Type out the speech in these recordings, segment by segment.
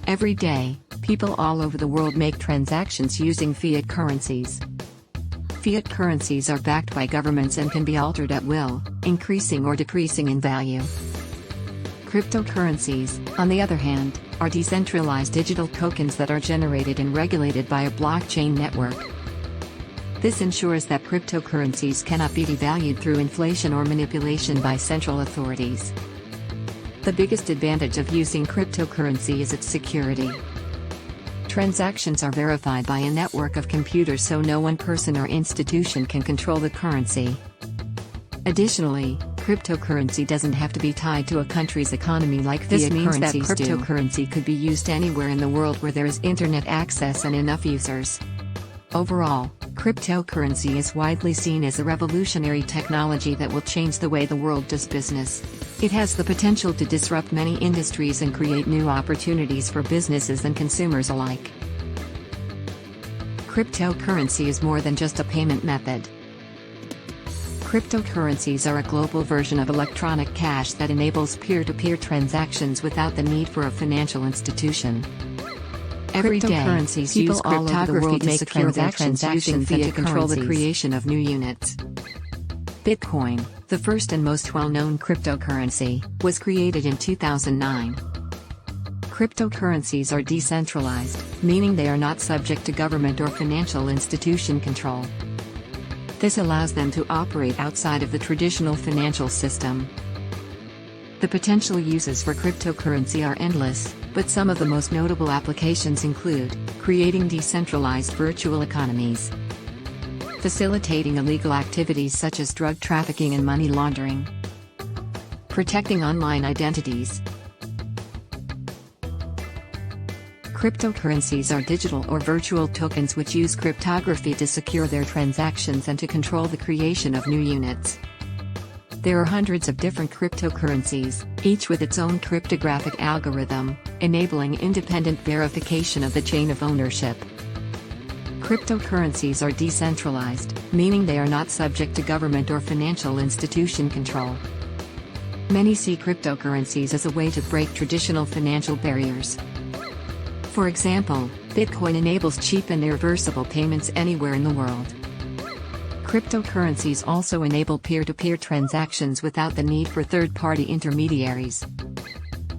Every day, people all over the world make transactions using fiat currencies. Fiat currencies are backed by governments and can be altered at will, increasing or decreasing in value. Cryptocurrencies, on the other hand, are decentralized digital tokens that are generated and regulated by a blockchain network. This ensures that cryptocurrencies cannot be devalued through inflation or manipulation by central authorities. The biggest advantage of using cryptocurrency is its security. Transactions are verified by a network of computers, so no one person or institution can control the currency. Additionally, cryptocurrency doesn't have to be tied to a country's economy like fiat currencies do. This means that cryptocurrency could be used anywhere in the world where there is internet access and enough users. Overall, cryptocurrency is widely seen as a revolutionary technology that will change the way the world does business. It has the potential to disrupt many industries and create new opportunities for businesses and consumers alike. Cryptocurrency is more than just a payment method. Cryptocurrencies are a global version of electronic cash that enables peer-to-peer transactions without the need for a financial institution. Every day, people all over the world make transactions using fiat to control the creation of new units. Bitcoin, the first and most well-known cryptocurrency, was created in 2009. Cryptocurrencies are decentralized, meaning they are not subject to government or financial institution control. This allows them to operate outside of the traditional financial system. The potential uses for cryptocurrency are endless, but some of the most notable applications include creating decentralized virtual economies, facilitating illegal activities such as drug trafficking and money laundering, protecting online identities. Cryptocurrencies are digital or virtual tokens which use cryptography to secure their transactions and to control the creation of new units. There are hundreds of different cryptocurrencies, each with its own cryptographic algorithm, enabling independent verification of the chain of ownership. Cryptocurrencies are decentralized, meaning they are not subject to government or financial institution control. Many see cryptocurrencies as a way to break traditional financial barriers. For example, Bitcoin enables cheap and irreversible payments anywhere in the world. Cryptocurrencies also enable peer-to-peer transactions without the need for third-party intermediaries.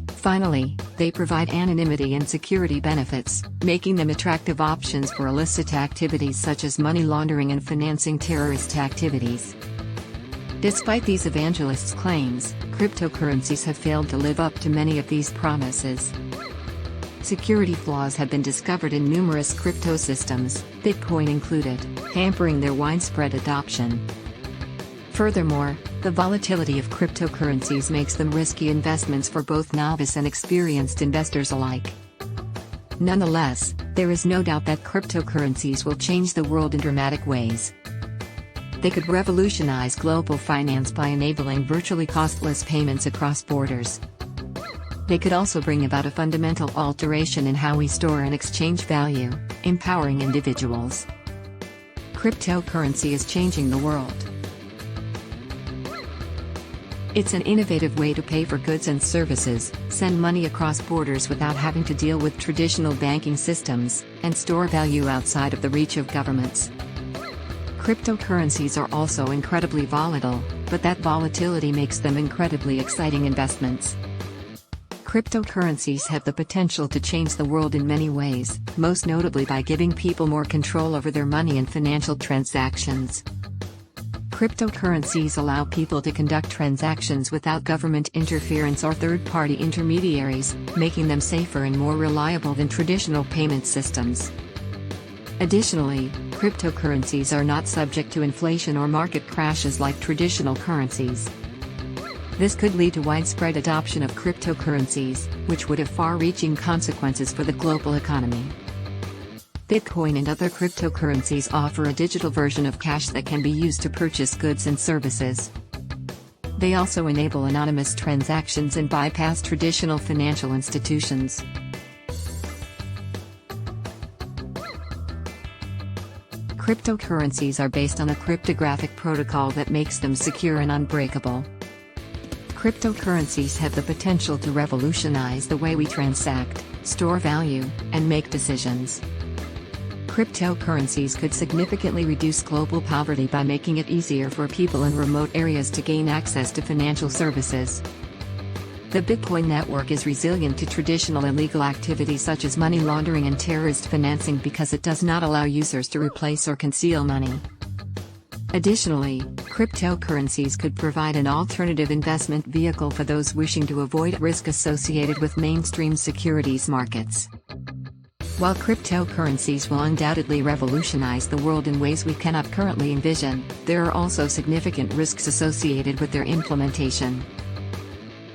Finally, they provide anonymity and security benefits, making them attractive options for illicit activities such as money laundering and financing terrorist activities. Despite these evangelists' claims, cryptocurrencies have failed to live up to many of these promises. Security flaws have been discovered in numerous crypto systems, Bitcoin included, hampering their widespread adoption. Furthermore, the volatility of cryptocurrencies makes them risky investments for both novice and experienced investors alike. Nonetheless, there is no doubt that cryptocurrencies will change the world in dramatic ways. They could revolutionize global finance by enabling virtually costless payments across borders. They could also bring about a fundamental alteration in how we store and exchange value, empowering individuals. Cryptocurrency is changing the world. It's an innovative way to pay for goods and services, send money across borders without having to deal with traditional banking systems, and store value outside of the reach of governments. Cryptocurrencies are also incredibly volatile, but that volatility makes them incredibly exciting investments. Cryptocurrencies have the potential to change the world in many ways, most notably by giving people more control over their money and financial transactions. Cryptocurrencies allow people to conduct transactions without government interference or third-party intermediaries, making them safer and more reliable than traditional payment systems. Additionally, cryptocurrencies are not subject to inflation or market crashes like traditional currencies. This could lead to widespread adoption of cryptocurrencies, which would have far-reaching consequences for the global economy. Bitcoin and other cryptocurrencies offer a digital version of cash that can be used to purchase goods and services. They also enable anonymous transactions and bypass traditional financial institutions. Cryptocurrencies are based on a cryptographic protocol that makes them secure and unbreakable. Cryptocurrencies have the potential to revolutionize the way we transact, store value, and make decisions. Cryptocurrencies could significantly reduce global poverty by making it easier for people in remote areas to gain access to financial services. The Bitcoin network is resilient to traditional illegal activities such as money laundering and terrorist financing because it does not allow users to replace or conceal money. Additionally, cryptocurrencies could provide an alternative investment vehicle for those wishing to avoid risk associated with mainstream securities markets. While cryptocurrencies will undoubtedly revolutionize the world in ways we cannot currently envision, there are also significant risks associated with their implementation.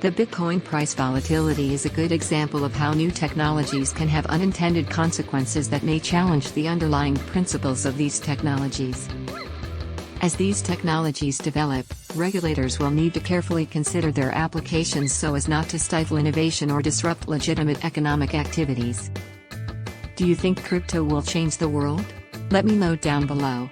The Bitcoin price volatility is a good example of how new technologies can have unintended consequences that may challenge the underlying principles of these technologies. As these technologies develop, regulators will need to carefully consider their applications so as not to stifle innovation or disrupt legitimate economic activities. Do you think crypto will change the world? Let me know down below.